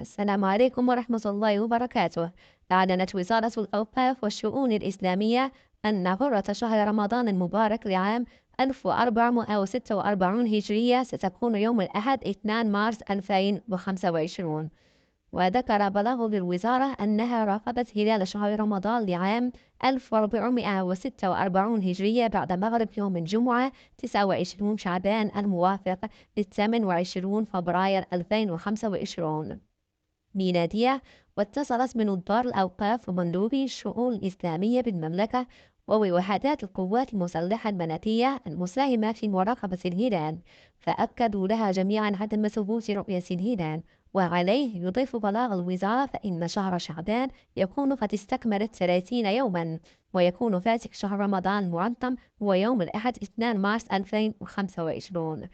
السلام عليكم ورحمة الله وبركاته. أعلنت وزارة الأوقاف والشؤون الإسلامية أن فرة شهر رمضان المبارك لعام 1446 هجرية ستكون يوم الأحد 2 مارس 2025. وذكر بلاغ للوزارة أنها راقبت هلال شهر رمضان لعام 1446 هجرية بعد مغرب يوم الجمعة 29 شعبان الموافق 28 فبراير 2025 ميلادية. واتصلت من دار الأوقاف ومندوبي الشؤون الإسلامية بالمملكة ووحدات القوات المسلحة الملكية المساهمة في مراقبة الهلال، فأكدوا لها جميعا عدم ثبوت رؤية الهلال. وعليه يضيف بلاغ الوزارة فإن شهر شعبان يكون قد استكملت 30 يوما، ويكون فاتح شهر رمضان المعظم هو يوم الأحد 2 مارس 2025.